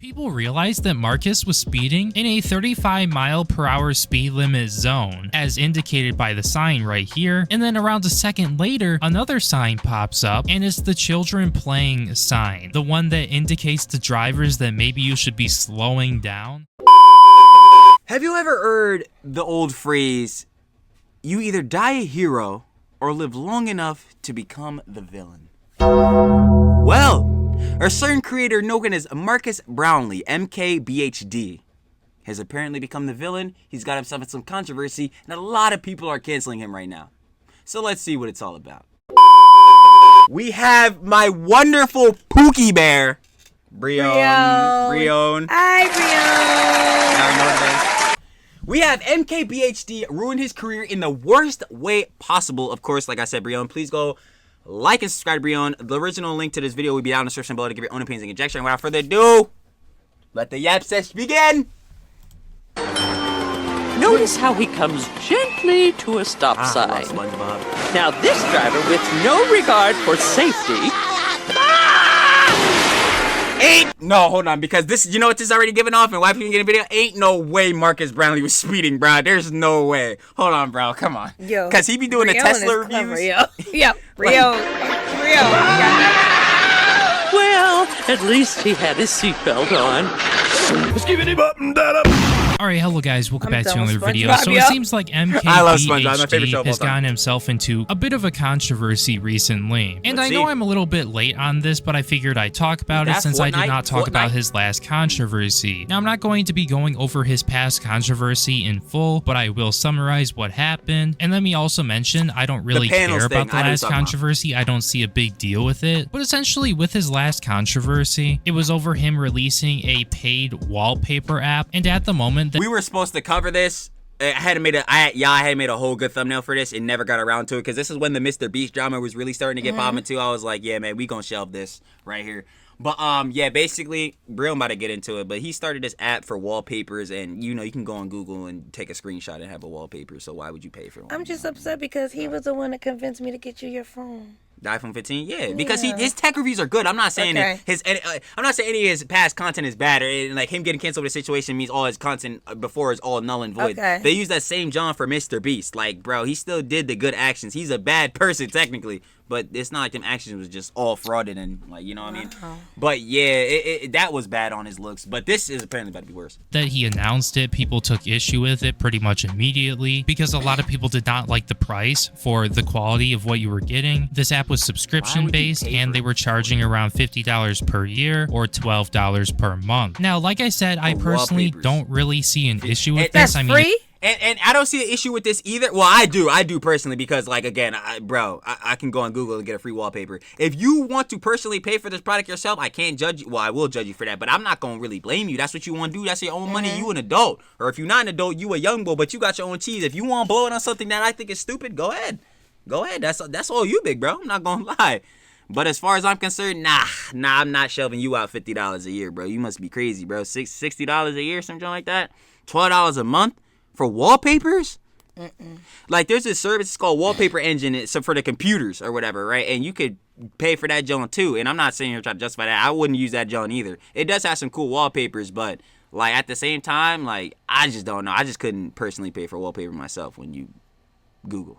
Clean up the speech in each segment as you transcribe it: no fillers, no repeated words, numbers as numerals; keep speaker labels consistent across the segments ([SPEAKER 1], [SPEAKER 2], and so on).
[SPEAKER 1] People realized that Marques was speeding in a 35-mile-per-hour speed limit zone, as indicated by the sign right here, and then around a second later, another sign pops up, and it's the children playing sign, the one that indicates to drivers that maybe you should be slowing down.
[SPEAKER 2] Have you ever heard the old phrase, you either die a hero or live long enough to become the villain? Well, a certain creator known as Marques Brownlee, MKBHD, has apparently become the villain. He's got himself in some controversy, and a lot of people are canceling him right now. So let's see what it's all about. We have my wonderful Pookie Bear, Brion. Hi, Brion. We have MKBHD ruin his career in the worst way possible. Of course, like I said, Brion, please go like and subscribe to Brion. The original link to this video will be down in the description below to give your own opinions and conjecture. And without further ado, let the yap session begin.
[SPEAKER 3] Notice how he comes gently to a stop sign. Now this driver, with no regard for safety...
[SPEAKER 2] No, hold on, because this, you know what this is already giving off and why people get a video? Ain't no way Marques Brownlee was speeding, bro. There's no way. Hold on, bro. Come on.
[SPEAKER 4] Yo.
[SPEAKER 2] Because he be doing the Tesla reviews.
[SPEAKER 4] Clever, yo. Yeah, Rio.
[SPEAKER 3] Well, at least he had his seatbelt on.
[SPEAKER 1] Alright, hello guys, welcome back to another video. So it seems like MKBHD has gotten himself into a bit of a controversy recently. And I know I'm a little bit late on this, but I figured I'd talk about it since I did not talk about his last controversy. Now, I'm not going to be going over his past controversy in full, but I will summarize what happened. And let me also mention, I don't really care about the last controversy. I don't see a big deal with it. But essentially, with his last controversy, it was over him releasing a paid wallpaper app. And at the moment,
[SPEAKER 2] we were supposed to cover this. I had made a whole good thumbnail for this and never got around to it because this is when the Mr. Beast drama was really starting to get popping too. I was like, yeah, man, we gonna shelve this right here. But yeah, basically, Brion about to get into it, but he started this app for wallpapers, and you know you can go on Google and take a screenshot and have a wallpaper. So why would you pay for one?
[SPEAKER 4] I'm just upset because he was the one that convinced me to get you your phone.
[SPEAKER 2] The iPhone 15, yeah, because his tech reviews are good. I'm not saying I'm not saying any of his past content is bad, or like him getting canceled with a situation means all his content before is all null and void. They use that same John for Mr. Beast. Like, bro, he still did the good actions. He's a bad person technically, but it's not like them actions was just all frauded and like, you know what I mean? But yeah, that was bad on his looks. But this is apparently about to be worse.
[SPEAKER 1] That he announced it, people took issue with it pretty much immediately because a lot of people did not like the price for the quality of what you were getting. This app was subscription based and they were charging around $50 per year or $12 per month. Now, like I said, I personally don't really see an issue with this. I mean,
[SPEAKER 4] free?
[SPEAKER 2] And I don't see an issue with this either. Well, I do personally, because like, again, I can go on Google and get a free wallpaper. If you want to personally pay for this product yourself, I can't judge you. Well, I will judge you for that, but I'm not going to really blame you. That's what you want to do. That's your own money. You an adult. Or if you're not an adult, you a young boy, but you got your own cheese. If you want to blow it on something that I think is stupid, go ahead. Go ahead. That's all you, big bro. I'm not going to lie. But as far as I'm concerned, nah, I'm not shelving you out $50 a year, bro. You must be crazy, bro. $60 a year, something like that. $12 a month for wallpapers? Like, there's this service called Wallpaper Engine. It's for the computers or whatever, right? And you could pay for that John too. And I'm not saying here trying to justify that. I wouldn't use that John either. It does have some cool wallpapers, but like at the same time, like, I just don't know. I just couldn't personally pay for wallpaper myself. When you Google,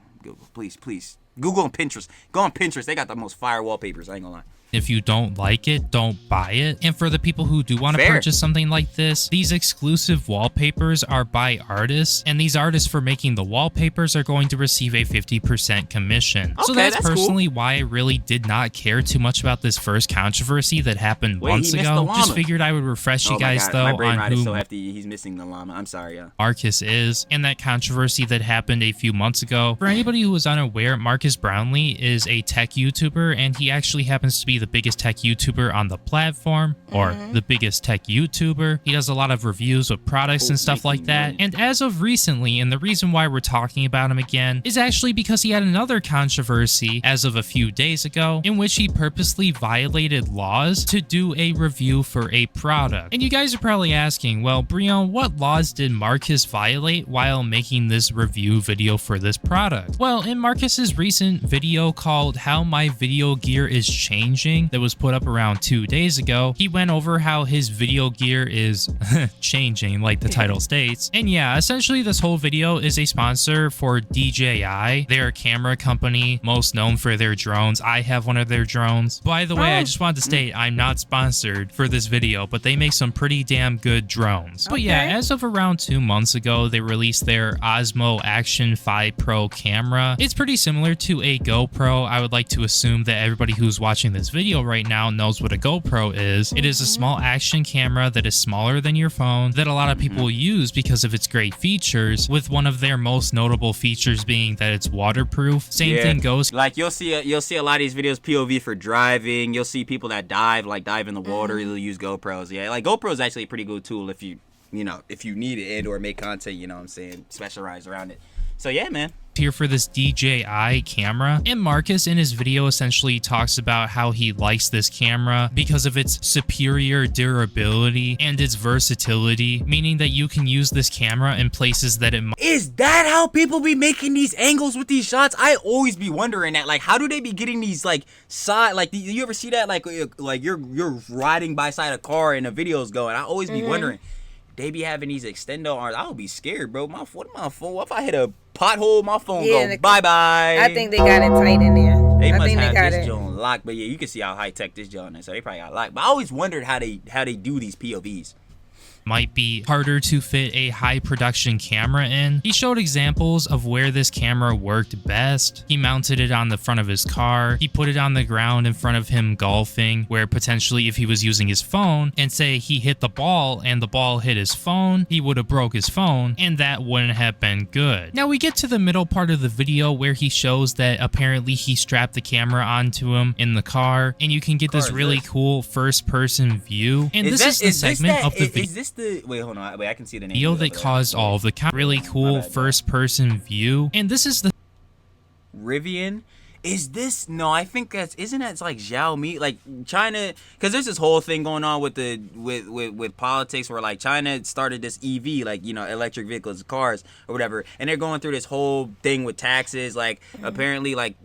[SPEAKER 2] please. Google and Pinterest. Go on Pinterest. They got the most fire wallpapers. I ain't gonna lie.
[SPEAKER 1] If you don't like it, don't buy it. And for the people who do want to purchase something like this, these exclusive wallpapers are by artists, and these artists for making the wallpapers are going to receive a 50% commission. So that's personally why I really did not care too much about this first controversy that happened months ago. Just figured I would refresh you guys though on who
[SPEAKER 2] he's missing the llama. I'm sorry,
[SPEAKER 1] Marques is, and that controversy that happened a few months ago. For anybody who is unaware, Marques Brownlee is a tech YouTuber, and he actually happens to be the biggest tech YouTuber on the platform, or the biggest tech YouTuber. He does a lot of reviews of products and stuff like that. And as of recently, and the reason why we're talking about him again is actually because he had another controversy as of a few days ago in which he purposely violated laws to do a review for a product. And you guys are probably asking, well, Brion, what laws did Marques violate while making this review video for this product? Well, in Marques's recent video called How My Video Gear is Changing, changing that was put up around 2 days ago. He went over how his video gear is changing, like the title states. And yeah, essentially this whole video is a sponsor for DJI. They're a camera company most known for their drones. I have one of their drones. By the way, I just wanted to state I'm not sponsored for this video, but they make some pretty damn good drones. But yeah, as of around 2 months ago, they released their Osmo Action 5 Pro camera. It's pretty similar to a GoPro. I would like to assume that everybody who's watching this video right now knows what a GoPro is. It is a small action camera that is smaller than your phone that a lot of people use because of its great features, with one of their most notable features being that it's waterproof. Same thing goes.
[SPEAKER 2] Like you'll see a lot of these videos POV for driving. You'll see people that dive in the water. They'll use GoPros. Yeah, like GoPro is actually a pretty good tool if you need it and or make content. You know what I'm saying? Specialize around it. So yeah, man.
[SPEAKER 1] Here for this DJI camera, and Marques in his video essentially talks about how he likes this camera because of its superior durability and its versatility, meaning that you can use this camera in places that it might.
[SPEAKER 2] Is that how people be making these angles with these shots? I always be wondering that, like, how do they be getting these like side, like, you ever see that, like you're riding by side a car and the video's going? I always be wondering. They be having these extendo arms. I would be scared, bro. My phone. If I hit a pothole, my phone go bye bye.
[SPEAKER 4] I think they got it tight in there.
[SPEAKER 2] They must have this joint locked. But yeah, you can see how high tech this joint is. So they probably got locked. But I always wondered how they do these POVs.
[SPEAKER 1] Might be harder to fit a high production camera in. He showed examples of where this camera worked best. He mounted it on the front of his car. He put it on the ground in front of him golfing, where potentially if he was using his phone and say he hit the ball and the ball hit his phone, he would have broke his phone and that wouldn't have been good. Now we get to the middle part of the video where he shows that apparently he strapped the camera onto him in the car, and you can get this really cool first person view. And this is the segment of the video.
[SPEAKER 2] Wait, hold on. Wait, I can see the name.
[SPEAKER 1] Video that caused all of the really cool first-person view, and this is the
[SPEAKER 2] Rivian. Is this no? I think isn't that like Xiaomi, like China? Because there's this whole thing going on with the with politics where like China started this EV, like electric vehicles, cars or whatever, and they're going through this whole thing with taxes. Like apparently, like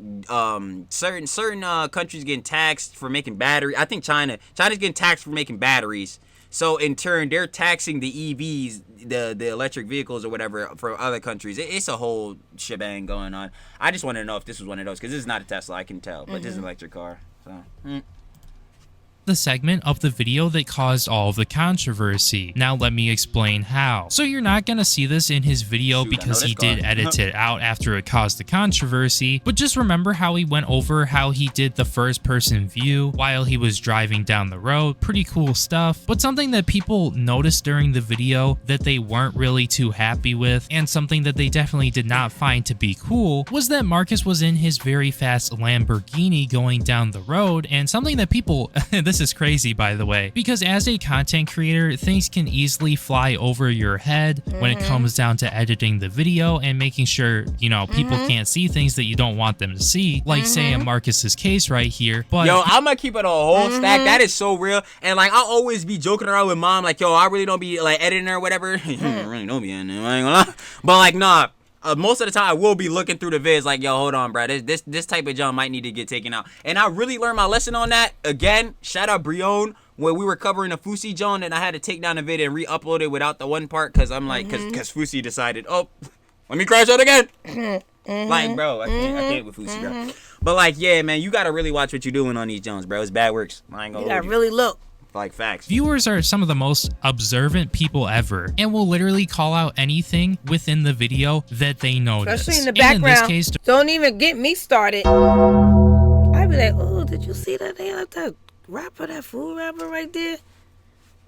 [SPEAKER 2] certain countries getting taxed for making battery. I think China's getting taxed for making batteries. So in turn, they're taxing the EVs, the electric vehicles or whatever for other countries. It's a whole shebang going on. I just want to know if this was one of those, because this is not a Tesla, I can tell, but this is an electric car. So.
[SPEAKER 1] The segment of the video that caused all of the controversy. Now let me explain how. So you're not gonna see this in his video because he did edit it out after it caused the controversy, but just remember how he went over how he did the first person view while he was driving down the road. Pretty cool stuff, but something that people noticed during the video that they weren't really too happy with, and something that they definitely did not find to be cool, was that Marques was in his very fast Lamborghini going down the road, and something that people this is crazy, by the way, because as a content creator, things can easily fly over your head when it comes down to editing the video and making sure, people can't see things that you don't want them to see, like say in Marques's case right here. But
[SPEAKER 2] yo, I'm gonna keep it a whole stack. That is so real. And like, I'll always be joking around with mom, like, yo, I really don't be like editing or whatever. Really don't be in there, I ain't gonna lie. But like, nah. Most of the time, I will be looking through the vids like, yo, hold on, bro. This type of jump might need to get taken out. And I really learned my lesson on that. Again, shout out Brione, when we were covering the Fusi jump, and I had to take down the vid and re-upload it without the one part, because I'm like, because Fusi decided, oh, let me crash out again. Like, bro, I can't with Fusi, bro. But like, yeah, man, you got to really watch what you're doing on these jumps, bro. It's bad works. I ain't gonna hold you.
[SPEAKER 4] Really look.
[SPEAKER 2] Like facts.
[SPEAKER 1] Viewers are some of the most observant people ever and will literally call out anything within the video that they notice.
[SPEAKER 4] Especially in the background.
[SPEAKER 1] In this case,
[SPEAKER 4] don't even get me started. I'd be like, oh, did you see that? They have that rapper, that food rapper right there?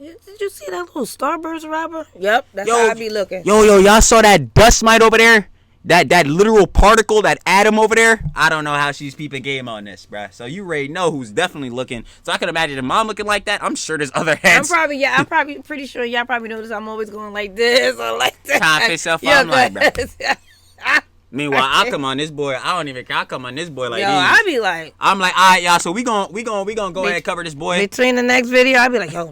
[SPEAKER 4] Did you see that little Starburst rapper? Yep, that's how I be looking.
[SPEAKER 2] Yo, y'all saw that dust mite over there? That literal particle, that atom over there? I don't know how she's peeping game on this, bruh. So you already know who's definitely looking. So I can imagine if mom looking like that, I'm sure there's other heads.
[SPEAKER 4] I'm probably pretty sure y'all probably notice I'm always going like this or like that.
[SPEAKER 2] Trying to fix up. I'm like, bruh. Meanwhile, I'll come on this boy. I don't even care. I'll come on this boy like
[SPEAKER 4] yo,
[SPEAKER 2] these.
[SPEAKER 4] I be like,
[SPEAKER 2] I'm like, all right, y'all. So we gonna go ahead and cover this boy.
[SPEAKER 4] Between the next video, I'll be like, yo.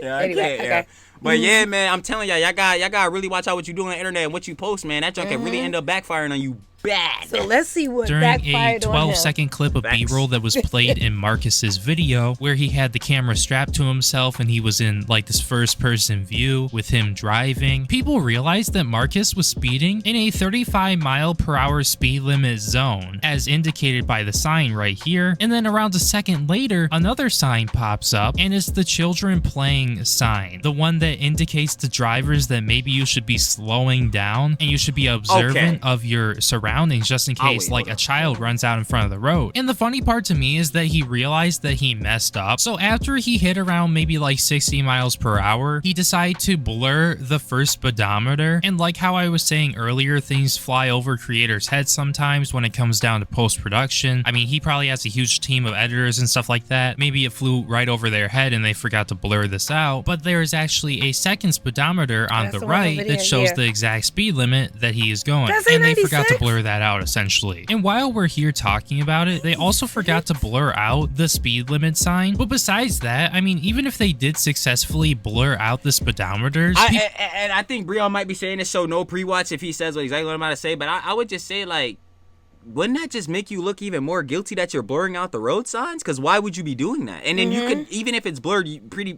[SPEAKER 2] Yeah, I can't. Yeah. But yeah, man, I'm telling y'all got really watch out what you do on the internet and what you post, man. That junk can really end up backfiring on you bad.
[SPEAKER 4] So let's see what
[SPEAKER 1] During a
[SPEAKER 4] backfired on him.
[SPEAKER 1] 12-second clip of B-roll that was played in Marcus's video, where he had the camera strapped to himself and he was in like this first-person view with him driving, people realized that Marcus was speeding in a 35-mile-per-hour speed limit zone, as indicated by the sign right here. And then around a second later, another sign pops up, and it's the children playing sign, the one that indicates to drivers that maybe you should be slowing down and you should be observant of your surroundings just in case like a child runs out in front of the road. And the funny part to me is that he realized that he messed up. So after he hit around maybe like 60 miles per hour, he decided to blur the first speedometer. And like how I was saying earlier, things fly over creators' heads sometimes when it comes down to post-production. I mean, he probably has a huge team of editors and stuff like that. Maybe it flew right over their head and they forgot to blur this out. But there is actually a second speedometer on the right that shows the exact speed limit that he is going. And they forgot to blur that out essentially. And while we're here talking about it, they also forgot to blur out the speed limit sign. But besides that, I mean, even if they did successfully blur out the speedometers,
[SPEAKER 2] and I think Breon might be saying this, so no pre-watch if he says exactly what I'm about to say, but I would just say, like, wouldn't that just make you look even more guilty that you're blurring out the road signs? Because why would you be doing that? And then you could, even if it's blurred,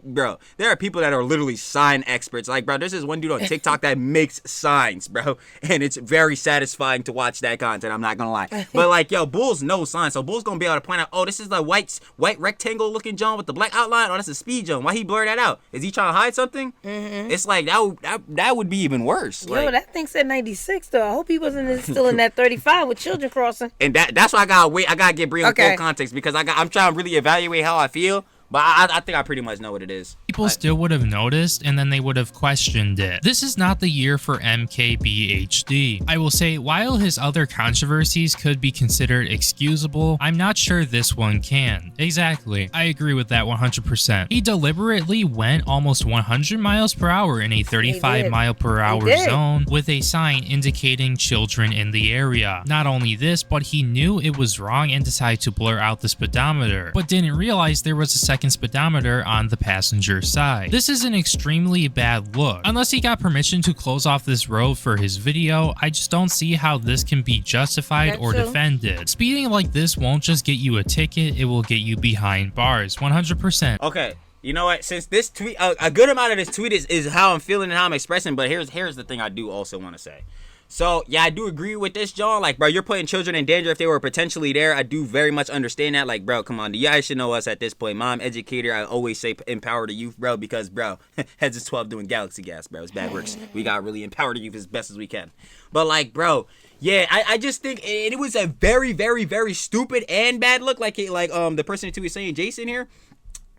[SPEAKER 2] bro, there are people that are literally sign experts. Like, bro, there's this one dude on TikTok that makes signs, bro. And it's very satisfying to watch that content, I'm not going to lie. But, like, yo, Bulls know signs. So Bulls going to be able to point out, oh, this is the white rectangle looking John with the black outline. Oh, that's a speed John. Why he blur that out? Is he trying to hide something? It's like, that would be even worse.
[SPEAKER 4] Yo, that thing said 96, though. I hope he wasn't still in that 35 with children crossing.
[SPEAKER 2] And that's why I gotta get Brie on full context, because I'm trying to really evaluate how I feel. But I think I pretty much know what it is.
[SPEAKER 1] People still would have noticed, and then they would have questioned it. This is not the year for MKBHD. I will say, while his other controversies could be considered excusable, I'm not sure this one can. Exactly. I agree with that 100%. He deliberately went almost 100 miles per hour in a 35 mile per hour zone with a sign indicating children in the area. Not only this, but he knew it was wrong and decided to blur out the speedometer, but didn't realize there was a second speedometer on the passenger side. This is an extremely bad look. Unless he got permission to close off this road for his video, I just don't see how this can be justified or defended. Speeding like this won't just get you a ticket, it will get you behind bars, 100%.
[SPEAKER 2] Okay. You know what? Since this tweet, a good amount of this tweet is how I'm feeling and how I'm expressing, but here's the thing I do also want to say. So, yeah, I do agree with this, John. Like, bro, you're putting children in danger if they were potentially there. I do very much understand that. Like, bro, come on. You guys should know us at this point. Mom, educator, I always say empower the youth, bro, because, bro, Heads is 12 doing Galaxy Gas, bro. It's bad works. We got to really empower the youth as best as we can. But, like, bro, yeah, I just think it was a very, very, very stupid and bad look. Like the person who was saying, Jason here,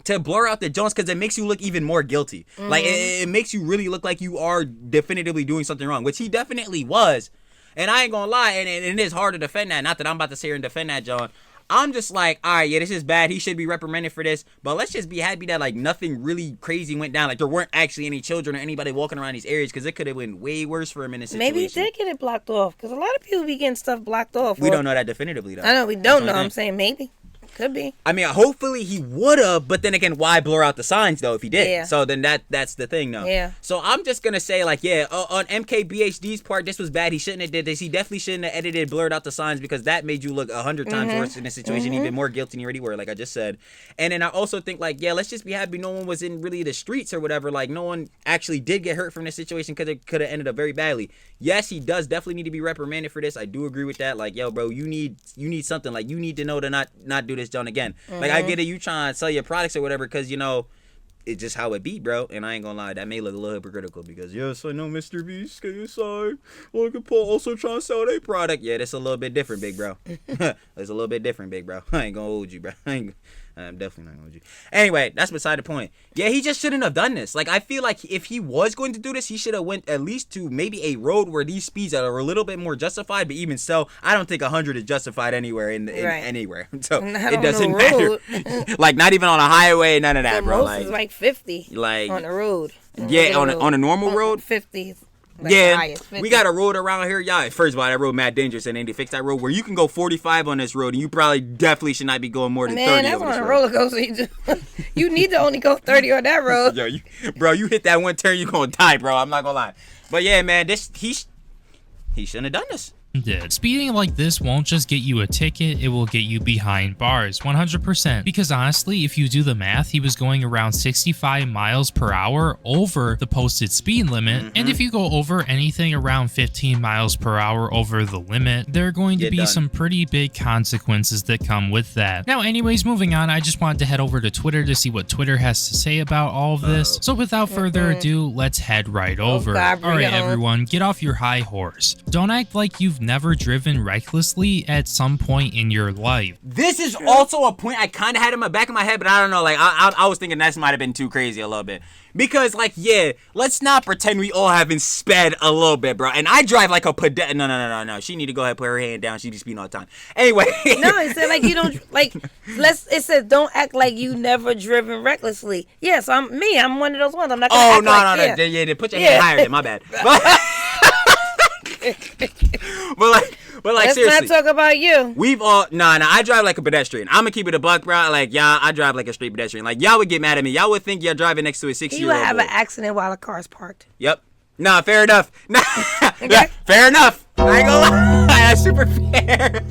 [SPEAKER 2] to blur out the Jones, because it makes you look even more guilty. Like, it makes you really look like you are definitively doing something wrong, which he definitely was. And I ain't gonna lie, and it is hard to defend that. Not that I'm about to sit here and defend that, John. I'm just like, all right, yeah, this is bad. He should be reprimanded for this. But let's just be happy that, like, nothing really crazy went down. Like, there weren't actually any children or anybody walking around these areas, because it could have been way worse for him in this situation.
[SPEAKER 4] Maybe he did get it blocked off, because a lot of people be getting stuff blocked off.
[SPEAKER 2] We don't know that definitively, though.
[SPEAKER 4] I know, we don't know. I'm saying maybe. Could be.
[SPEAKER 2] I mean, hopefully he would have, but then again, why blur out the signs, though, if he did?
[SPEAKER 4] Yeah.
[SPEAKER 2] So then that's the thing, though.
[SPEAKER 4] Yeah.
[SPEAKER 2] So I'm just going to say, like, yeah, on MKBHD's part, this was bad. He shouldn't have did this. He definitely shouldn't have edited, blurred out the signs, because that made you look 100 times worse in this situation, even more guilty than you already were, like I just said. And then I also think, like, yeah, let's just be happy no one was in really the streets or whatever. Like, no one actually did get hurt from this situation, because it could have ended up very badly. Yes, he does definitely need to be reprimanded for this. I do agree with that. Like, yo, bro, you need something. Like, you need to know to not do this, John, again. Like, I get it, you trying to sell your products or whatever, because, you know, it's just how it be, bro. And I ain't gonna lie, that may look a little hypocritical, because, yes, I know Mr. Beast, KSI, Logan Paul also trying to sell their product. Yeah, that's a little bit different, big bro. It's a little bit different, big bro. I ain't gonna hold you, bro. I'm definitely not gonna hold you. Anyway, that's beside the point. Yeah, he just shouldn't have done this. Like, I feel like if he was going to do this, he should have went at least to maybe a road where these speeds are a little bit more justified. But even so, I don't think 100 is justified anywhere anywhere. So it doesn't matter. Like, not even on a highway, none of that, bro.
[SPEAKER 4] Most is like 50.
[SPEAKER 2] Like
[SPEAKER 4] on the road.
[SPEAKER 2] Yeah, on a normal road.
[SPEAKER 4] 50.
[SPEAKER 2] Like, yeah, we got a road around here, y'all. First of all, that road mad dangerous, and then they fixed that road where you can go 45 on this road, and you probably definitely should not be going more than 30
[SPEAKER 4] Man, that's
[SPEAKER 2] over
[SPEAKER 4] on
[SPEAKER 2] this
[SPEAKER 4] a
[SPEAKER 2] road.
[SPEAKER 4] roller coaster. You need to only go 30 on that road.
[SPEAKER 2] Yo, you hit that one turn, you gonna die, bro. I'm not gonna lie. But yeah, man, he shouldn't have done this.
[SPEAKER 1] did. Speeding like this won't just get you a ticket, it will get you behind bars, 100%. Because honestly, if you do the math, he was going around 65 miles per hour over the posted speed limit. And if you go over anything around 15 miles per hour over the limit, there are going to be some pretty big consequences that come with that. Now, anyways, moving on, I just wanted to head over to Twitter to see what Twitter has to say about all of this. So without further ado, let's head right over. All right, everyone, get off your high horse. Don't act like you've never driven recklessly at some point in your life.
[SPEAKER 2] This is also a point I kind of had in my back of my head, but I don't know. Like, I was thinking this might have been too crazy a little bit. Because, like, yeah, let's not pretend we all haven't sped a little bit, bro. And I drive like a pedestrian. No. She need to go ahead and put her hand down. She be speeding all the time. Anyway.
[SPEAKER 4] No, it said, like, you don't, like, it said, don't act like you never driven recklessly. Yeah, so I'm one of those ones. I'm not going to act like,
[SPEAKER 2] no. Yeah, put your hand higher than my bad. But like
[SPEAKER 4] let's
[SPEAKER 2] seriously,
[SPEAKER 4] not talk about you.
[SPEAKER 2] We've all I drive like a pedestrian. I'm gonna keep it a buck, bro. Like y'all, I drive like a straight pedestrian. Like y'all would get mad at me. Y'all would think you're driving next to a 6-year-old.
[SPEAKER 4] You would have an accident while the car's parked.
[SPEAKER 2] Yep. Nah, fair enough. Nah, okay. Fair enough. I ain't gonna lie. That's super fair.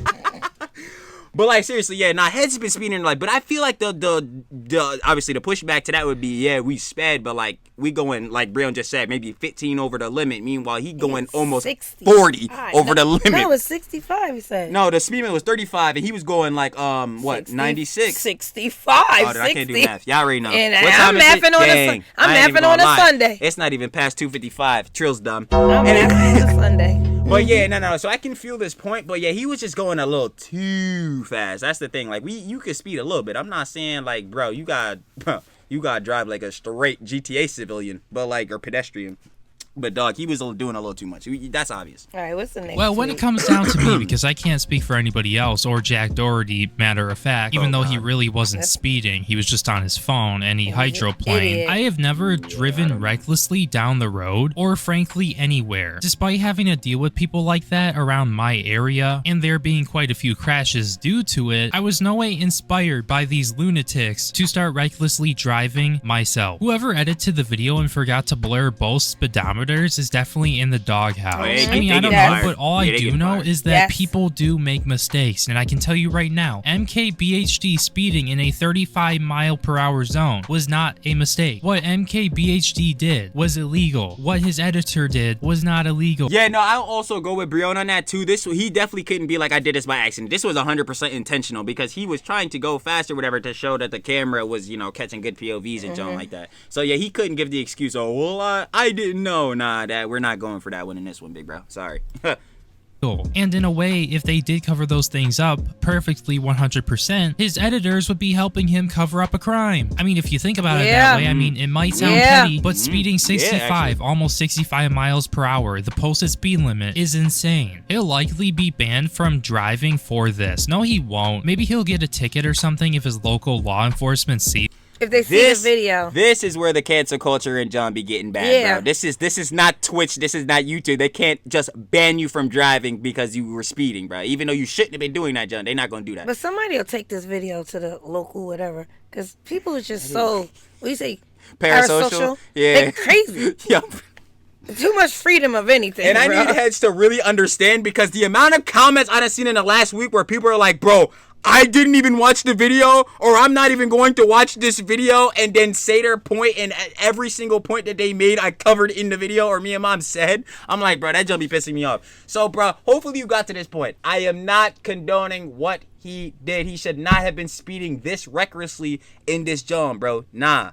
[SPEAKER 2] But like seriously, yeah, heads been speeding like, but I feel like the obviously the pushback to that would be, yeah, we sped, but like we going like Breon just said, maybe 15 over the limit. Meanwhile, he going almost
[SPEAKER 4] 60.
[SPEAKER 2] 40 over the limit.
[SPEAKER 4] No, it was 65. He said.
[SPEAKER 2] No, the speed limit was 35, and he was going like 96.
[SPEAKER 4] 65.
[SPEAKER 2] Oh, dude, I can't do math. Y'all already know.
[SPEAKER 4] And I'm mathing on a Sunday.
[SPEAKER 2] It's not even past 2:55. Trill's dumb.
[SPEAKER 4] I'm mathing on a Sunday.
[SPEAKER 2] But yeah, no. So I can feel this point, but yeah, he was just going a little too fast. That's the thing. Like you could speed a little bit. I'm not saying like, bro, you got to drive like a straight GTA civilian, but like or pedestrian. But dog, he was doing a little too much. That's obvious.
[SPEAKER 4] All right, what's the next?
[SPEAKER 1] Well, when it comes down to me, because I can't speak for anybody else or Jack Doherty, matter of fact, even though he really wasn't speeding, he was just on his phone and he hydroplaned. I have never driven recklessly down the road or frankly anywhere. Despite having to deal with people like that around my area and there being quite a few crashes due to it, I was no way inspired by these lunatics to start recklessly driving myself. Whoever edited the video and forgot to blur both speedometers is definitely in the doghouse. I mean, I don't know, but all I do know is that people do make mistakes, and I can tell you right now, MKBHD speeding in a 35 mile per hour zone was not a mistake. What MKBHD did was illegal. What his editor did was not illegal.
[SPEAKER 2] Yeah, no, I'll also go with Breon on that too. He definitely couldn't be like, I did this by accident. This was 100% intentional because he was trying to go fast or whatever to show that the camera was, catching good POVs and something like that. So yeah, he couldn't give the excuse, oh, well, I didn't know. Nah, we're not going for that one in this one, big bro. Sorry.
[SPEAKER 1] And in a way, if they did cover those things up perfectly 100%, his editors would be helping him cover up a crime. I mean, if you think about it that way, I mean, it might sound petty, but speeding 65, almost 65 miles per hour, the posted speed limit, is insane. He'll likely be banned from driving for this. No, he won't. Maybe he'll get a ticket or something if his local law enforcement sees.
[SPEAKER 4] If they see the video.
[SPEAKER 2] This is where the cancel culture and John be getting bad, bro. This is not Twitch. This is not YouTube. They can't just ban you from driving because you were speeding, bro. Even though you shouldn't have been doing that, John. They're not going to do that.
[SPEAKER 4] But somebody will take this video to the local whatever. Because people are just so, what do you say?
[SPEAKER 2] Parasocial? Yeah.
[SPEAKER 4] They're crazy.
[SPEAKER 2] Yep.
[SPEAKER 4] Too much freedom of anything,
[SPEAKER 2] And I
[SPEAKER 4] bro.
[SPEAKER 2] need heads to really understand because the amount of comments I've seen in the last week where people are like, bro, I didn't even watch the video, or I'm not even going to watch this video, and then say their point, and every single point that they made, I covered in the video, or me and mom said. I'm like, bro, that jump be pissing me off. So, bro, hopefully you got to this point. I am not condoning what he did. He should not have been speeding this recklessly in this jump, bro. Nah.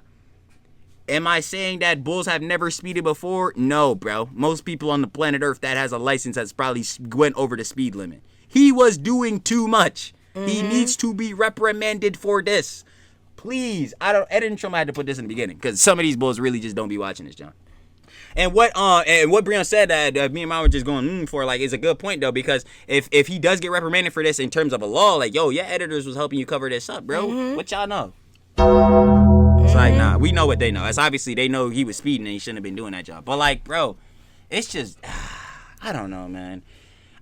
[SPEAKER 2] Am I saying that bulls have never speeded before? No, bro. Most people on the planet Earth that has a license has probably went over the speed limit. He was doing too much. He needs to be reprimanded for this. Please. I didn't show me I had to put this in the beginning because some of these bulls really just don't be watching this, John. And what Breon said that me and mom were just going for, like, is a good point though, because if he does get reprimanded for this in terms of a law, like, yo, your editors was helping you cover this up, bro. What y'all know? It's like, nah, we know what they know. It's obviously they know he was speeding and he shouldn't have been doing that job. But like, bro, it's just, I don't know, man.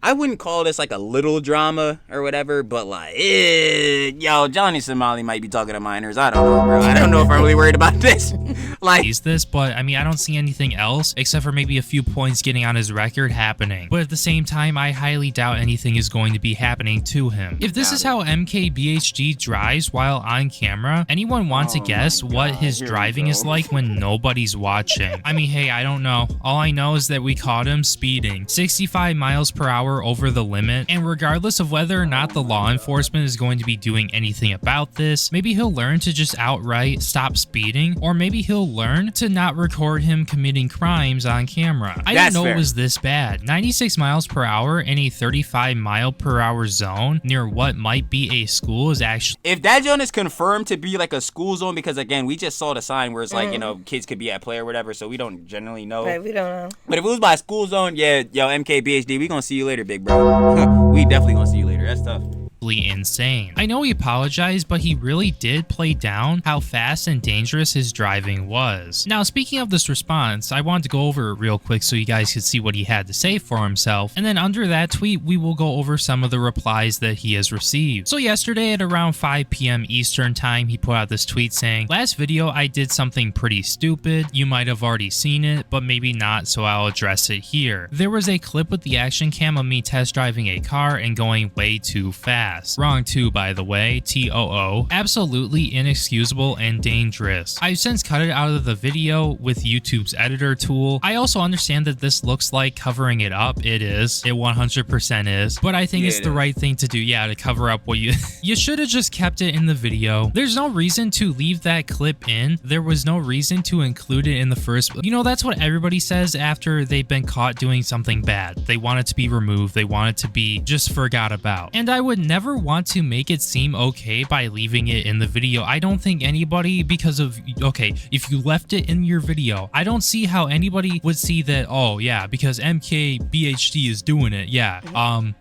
[SPEAKER 2] I wouldn't call this like a little drama or whatever, but like, yo, Johnny Somali might be talking to minors. I don't know, bro. I don't know if I'm really worried about this. Like,
[SPEAKER 1] he's this, but I mean, I don't see anything else except for maybe a few points getting on his record happening. But at the same time, I highly doubt anything is going to be happening to him. If this is how MKBHD drives while on camera, anyone want to guess what his driving is like when nobody's watching? I mean, hey, I don't know. All I know is that we caught him speeding 65 miles per hour over the limit, and regardless of whether or not the law enforcement is going to be doing anything about this, maybe he'll learn to just outright stop speeding, or maybe he'll learn to not record him committing crimes on camera. I didn't know it was this bad. 96 miles per hour in a 35 mile per hour zone near what might be a school is actually...
[SPEAKER 2] If that zone is confirmed to be like a school zone, because again, we just saw the sign where it's like, you know, kids could be at play or whatever, so we don't generally know.
[SPEAKER 4] Right, we don't know.
[SPEAKER 2] But if it was by school zone, yeah, yo, MKBHD, we gonna see you later, big bro. We definitely gonna see you later. That's tough.
[SPEAKER 1] Insane. I know he apologized, but he really did play down how fast and dangerous his driving was. Now, speaking of this response, I wanted to go over it real quick so you guys could see what he had to say for himself, and then under that tweet, we will go over some of the replies that he has received. So yesterday at around 5 p.m. Eastern time, he put out this tweet saying, "Last video I did something pretty stupid. You might have already seen it, but maybe not, so I'll address it here. There was a clip with the action cam of me test driving a car and going way too fast. Wrong too, by the way, TOO. Absolutely inexcusable and dangerous. I've since cut it out of the video with YouTube's editor tool. I also understand that this looks like covering it up. It is. It 100% is. But I think it's the right thing to do, yeah, to cover up what you... You should have just kept it in the video. There's no reason to leave that clip in. There was no reason to include it in the first... You know, that's what everybody says after they've been caught doing something bad. They want it to be removed. They want it to be just forgot about. And I would never want to make it seem okay by leaving it in the video. I don't think anybody, because of, okay, if you left it in your video, I don't see how anybody would see that, oh yeah, because MKBHD is doing it, yeah,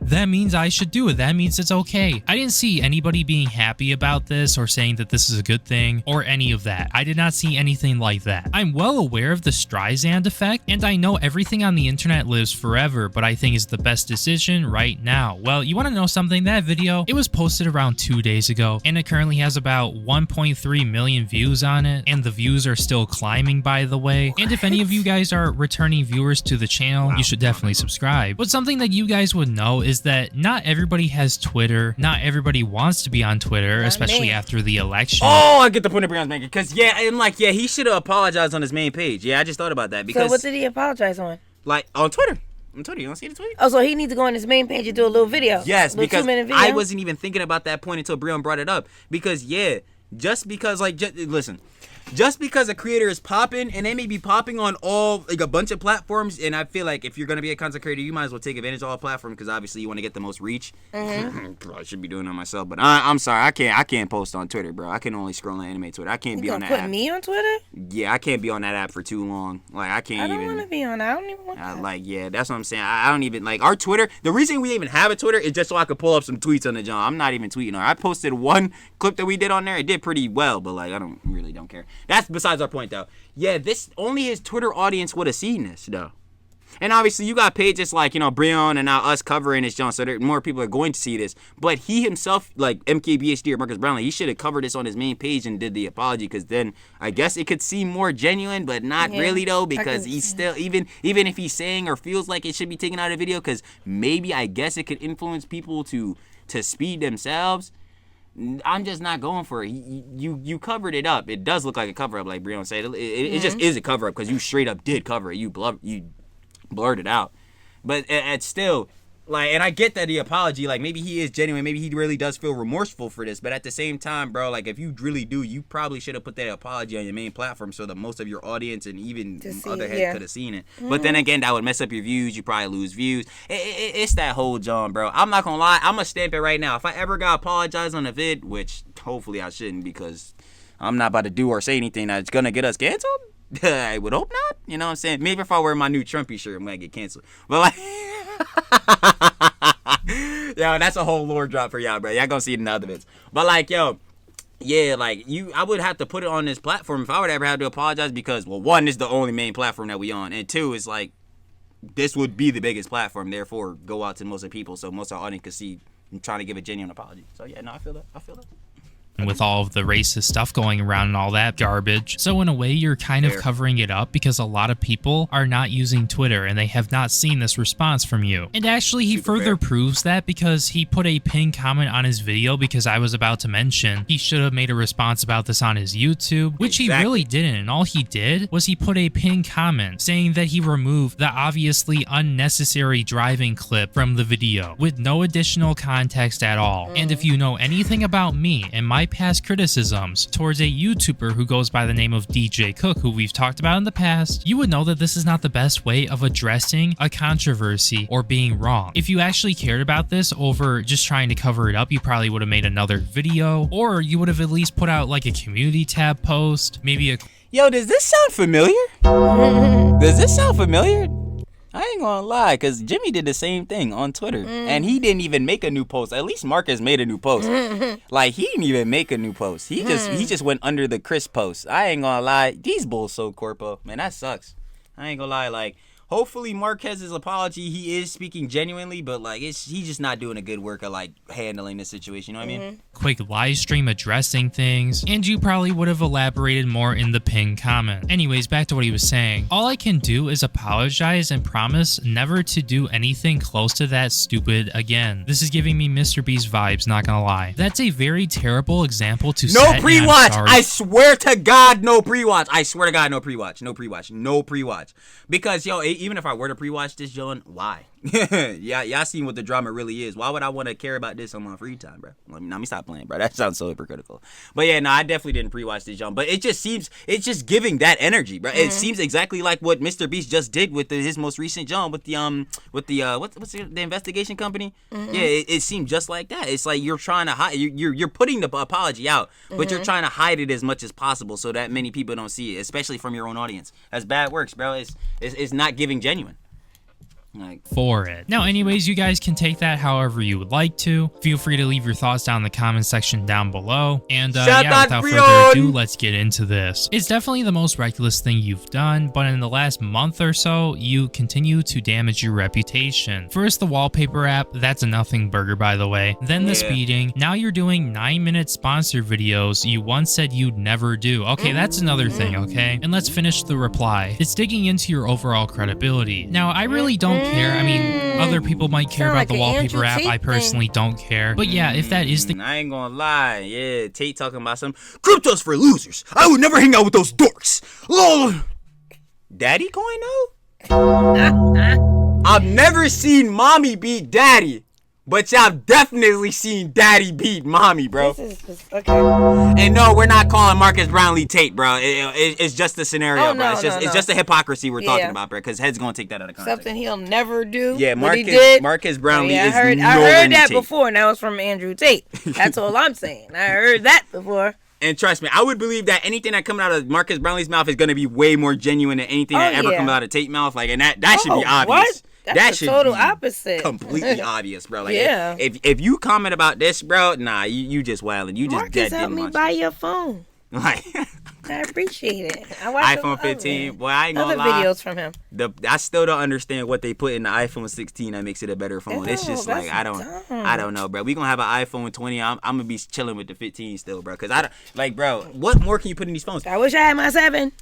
[SPEAKER 1] that means I should do it. That means it's okay. I didn't see anybody being happy about this or saying that this is a good thing or any of that. I did not see anything like that. I'm well aware of the Streisand effect, and I know everything on the internet lives forever, but I think it's the best decision right now. Well, you want to know something? That video, it was posted around 2 days ago, and it currently has about 1.3 million views on it, and the views are still climbing, by the way. And if any of you guys are returning viewers to the channel, you should definitely subscribe. But something that you guys would know is that not everybody has Twitter. Not everybody wants to be on Twitter, especially after the election.
[SPEAKER 2] Oh, I get the point of Breon's making, because yeah, and like, yeah, he should have apologized on his main page. Yeah, I just thought about that, because...
[SPEAKER 4] So what did he apologize on?
[SPEAKER 2] Like, on Twitter. On Twitter, you don't see the tweet?
[SPEAKER 4] Oh, so he needs to go on his main page and do a little video.
[SPEAKER 2] Yes, because
[SPEAKER 4] 2-minute video?
[SPEAKER 2] I wasn't even thinking about that point until Breon brought it up. Because, yeah, just because, like, listen, just because a creator is popping, and they may be popping on all, like, a bunch of platforms, and I feel like if you're going to be a content creator, you might as well take advantage of all platforms, because obviously you want to get the most reach. Probably should be doing it myself, but I'm sorry, I can't post on Twitter, bro. I can only scroll on anime Twitter. I can't be on that app.
[SPEAKER 4] Put me on Twitter?
[SPEAKER 2] Yeah, I can't be on that app for too long. Like, I can't even.
[SPEAKER 4] I don't want to be on that. I don't even want that.
[SPEAKER 2] Like, yeah, that's what I'm saying. I don't even, like, our Twitter, the reason we even have a Twitter is just so I could pull up some tweets on the John. I'm not even tweeting on it. I posted one clip that we did on there. It did pretty well, but, like, I really don't care. That's besides our point, though. Yeah, this, only his Twitter audience would have seen this, though. And obviously, you got pages like, you know, Breon and now us covering this, John, so more people are going to see this. But he himself, like MKBHD or Marques Brownlee, he should have covered this on his main page and did the apology, because then I guess it could seem more genuine, but not really, though, because he's still, even if he's saying or feels like it should be taken out of video, because maybe I guess it could influence people to speed themselves. I'm just not going for it. You covered it up. It does look like a cover up, like Breon said. It just is a cover up, because you straight up did cover it. You blurred it out. But it's still, like, and I get that the apology, like, maybe he is genuine, maybe he really does feel remorseful for this, but at the same time, bro, like, if you really do, you probably should have put that apology on your main platform so that most of your audience and even other heads could have seen it. But then again, that would mess up your views. You probably lose views. It's that whole John, bro. I'm not gonna lie, I'm gonna stamp it right now. If I ever got apologized on a vid, which hopefully I shouldn't, because I'm not about to do or say anything that's gonna get us canceled. I would hope not. You know what I'm saying? Maybe if I wear my new Trumpy shirt, I might get canceled. But like, yo, that's a whole lore drop for y'all, bro. Y'all gonna see it in the other bits. But like, yo, yeah, like I would have to put it on this platform if I would ever have to apologize, because, well, one, this is the only main platform that we on, and two, is like, this would be the biggest platform, therefore go out to most of the people so most of our audience could see I'm trying to give a genuine apology. So yeah, no, I feel that.
[SPEAKER 1] With all of the racist stuff going around and all that garbage. So in a way, you're kind of covering it up because a lot of people are not using Twitter and they have not seen this response from you. And actually, he further proves that because he put a pinned comment on his video because I was about to mention he should have made a response about this on his YouTube, which he really didn't. And all he did was he put a pinned comment saying that he removed the obviously unnecessary driving clip from the video with no additional context at all. And if you know anything about me and my past criticisms towards a YouTuber who goes by the name of DJ Cook, who we've talked about in the past, you would know that this is not the best way of addressing a controversy or being wrong. If you actually cared about this over just trying to cover it up, you probably would have made another video, or you would have at least put out like a community tab post, maybe a...
[SPEAKER 2] Yo, does this sound familiar? Does this sound familiar? I ain't gonna lie, because Jimmy did the same thing on Twitter. And he didn't even make a new post. At least Marcus made a new post. Like, he didn't even make a new post. He just went under the Chris post. I ain't gonna lie. These bulls so corpo. Man, that sucks. I ain't gonna lie. Like, hopefully Marquez's apology, he is speaking genuinely, but like he's just not doing a good work of like handling the situation, you know what I mean?
[SPEAKER 1] Quick live stream addressing things, and you probably would have elaborated more in the pinned comment. Anyways, back to what he was saying. All I can do is apologize and promise never to do anything close to that stupid again. This is giving me Mr. Beast vibes, not gonna lie. That's a very terrible example to set.
[SPEAKER 2] No pre-watch! I swear to God, no pre-watch. I swear to God, no pre-watch. No pre-watch. No pre-watch. Because, yo, even if I were to pre-watch this, John, why? Yeah, y'all seen what the drama really is. Why would I want to care about this on my free time, bro? Let me stop playing, bro. That sounds so hypocritical. But yeah, no, I definitely didn't pre-watch this, John. But it just seems, it's just giving that energy, bro. It seems exactly like what Mr. Beast just did with his most recent John with the what's the investigation company? Yeah, it seemed just like that. It's like you're trying to hide, you're putting the apology out, but you're trying to hide it as much as possible so that many people don't see it, especially from your own audience. That's bad works, bro. It's not giving genuine. Like,
[SPEAKER 1] for it. Now, anyways, you guys can take that however you would like to. Feel free to leave your thoughts down in the comment section down below. And yeah, without further ado, let's get into this. It's definitely the most reckless thing you've done, but in the last month or so, you continue to damage your reputation. First, the wallpaper app, that's a nothing burger, by the way. Then the speeding. Now you're doing 9-minute sponsor videos you once said you'd never do. Okay, that's another thing, okay? And let's finish the reply. It's digging into your overall credibility. Now, I really don't care. I mean, other people might care about the wallpaper app. I personally don't care. But yeah, if that is the...
[SPEAKER 2] I ain't gonna lie. Yeah, Tate talking about some crypto's for losers. I would never hang out with those dorks. Lol. Daddy coin though? I've never seen mommy beat daddy. But y'all definitely seen daddy beat mommy, bro.
[SPEAKER 4] This is just, okay.
[SPEAKER 2] And no, we're not calling Marques Brownlee Tate, bro. It's just a scenario, bro. It's just a hypocrisy we're talking about, bro. Because Head's gonna take that out of context.
[SPEAKER 4] Something he'll never do.
[SPEAKER 2] Yeah, Marques Brownlee is
[SPEAKER 4] I heard that before, and that was from Andrew Tate. That's all I'm saying. I heard that before.
[SPEAKER 2] And trust me, I would believe that anything that comes out of Marques Brownlee's mouth is gonna be way more genuine than anything that ever comes out of Tate's mouth. Like, and that should be obvious.
[SPEAKER 4] What? That's
[SPEAKER 2] the
[SPEAKER 4] total opposite.
[SPEAKER 2] Completely obvious, bro. Like, if you comment about this, bro, nah, you just wildin'. You just
[SPEAKER 4] Marques
[SPEAKER 2] dead
[SPEAKER 4] helped me buy your phone.
[SPEAKER 2] Like,
[SPEAKER 4] I appreciate it. I watch
[SPEAKER 2] iPhone 15. Boy, I ain't gonna
[SPEAKER 4] other
[SPEAKER 2] lie.
[SPEAKER 4] videos from him.
[SPEAKER 2] I still don't understand what they put in the iPhone 16 that makes it a better phone. It's just like I don't know, bro. We gonna have an iPhone 20. I'm gonna be chilling with the 15 still, bro. Cause I don't like, bro. What more can you put in these phones?
[SPEAKER 4] I wish I had my 7.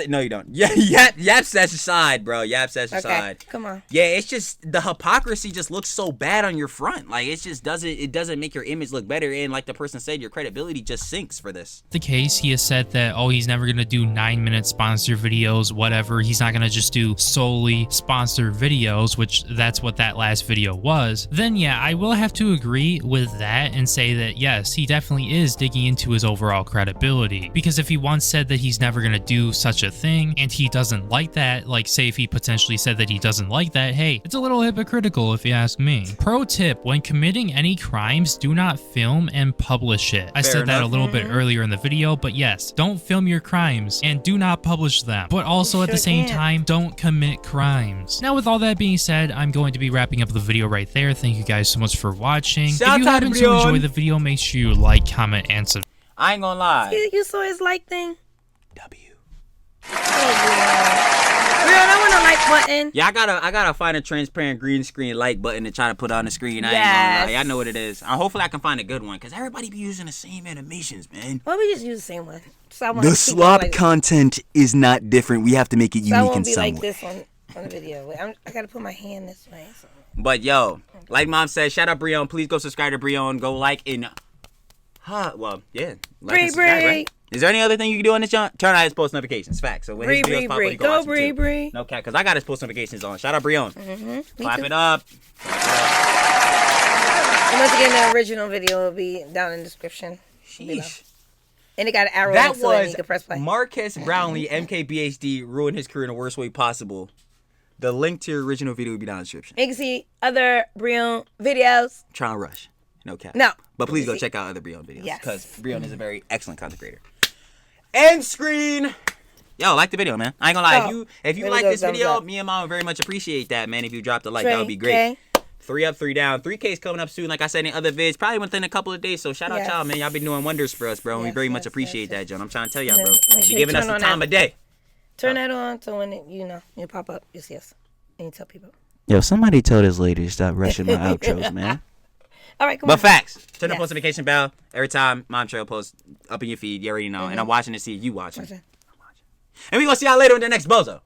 [SPEAKER 2] No, you don't. Yaps that's aside, bro. Yaps that's aside.
[SPEAKER 4] Come on.
[SPEAKER 2] Yeah, it's just the hypocrisy just looks so bad on your front. Like it doesn't make your image look better. And like the person said, your credibility just sinks for this.
[SPEAKER 1] The case, he has said that he's never gonna do 9-minute sponsor videos, whatever. He's not gonna just do solely sponsor videos, which that's what that last video was. Then yeah, I will have to agree with that and say that yes, he definitely is digging into his overall credibility. Because if he once said that he's never gonna do such a thing and he doesn't like that, like say if he potentially said that he doesn't like that, hey, it's a little hypocritical if you ask me. Pro tip, when committing any crimes, do not film and publish it. I said that a little bit earlier in the video, but yes, don't film your crimes and do not publish them. But also at the same time, don't commit crimes. Now with all that being said, I'm going to be wrapping up the video right there. Thank you guys so much for watching. If you happen to enjoy the video, make sure you like, comment, and subscribe.
[SPEAKER 2] I ain't gonna lie.
[SPEAKER 4] You saw his like thing?
[SPEAKER 2] W.
[SPEAKER 4] Oh, I want a like button.
[SPEAKER 2] Yeah, I gotta find a transparent green screen like button to try to put on the screen. I ain't gonna lie. I know what it is. Hopefully I can find a good one, because everybody be using the same animations, man.
[SPEAKER 4] Well, we just use the same one. So
[SPEAKER 2] the slop content is not different. We have to make it unique in some way.
[SPEAKER 4] I won't be like this on the video. Wait, I gotta put my hand this way. So.
[SPEAKER 2] But yo, like Mom said, shout out Breon. Please go subscribe to Breon. Go like and well, yeah. Like and subscribe, right? Is there any other thing you can do on this, John? Turn on his post notifications. Facts. So when his videos pop up, you go watch them too. No cap, because I got his post notifications on. Shout out Breon. Clap it up.
[SPEAKER 4] And once again, the original video will be down in the description.
[SPEAKER 2] Sheesh.
[SPEAKER 4] And it got an arrow
[SPEAKER 2] that
[SPEAKER 4] so
[SPEAKER 2] was
[SPEAKER 4] you can press play.
[SPEAKER 2] Marques Brownlee, MKBHD, ruined his career in the worst way possible. The link to your original video will be down in the description.
[SPEAKER 4] You can see other Breon videos.
[SPEAKER 2] Trying to rush. No cap.
[SPEAKER 4] No.
[SPEAKER 2] But please go check out other Breon videos. Yes. Because Breon is a very excellent content creator. End screen. Yo, like the video, man. I ain't gonna lie. If you like this video, me and Mom would very much appreciate that, man. If you dropped a like, that would be great. 3 up, 3 down. 3K's coming up soon, like I said in other vids, probably within a couple of days. So shout out y'all, man. Y'all been doing wonders for us, bro. And we very much appreciate that, John. I'm trying to tell y'all, bro. You giving us the time of day.
[SPEAKER 4] Turn that on so when you pop up, you see us. And you tell people.
[SPEAKER 2] Yo, somebody tell this lady to stop rushing my outros, man.
[SPEAKER 4] All right, come on.
[SPEAKER 2] But facts. Turn the post notification bell. Every time Mom Trail posts up in your feed, you already know. And I'm watching to see if you watching. I'm watching. And we gonna see y'all later in the next bozo.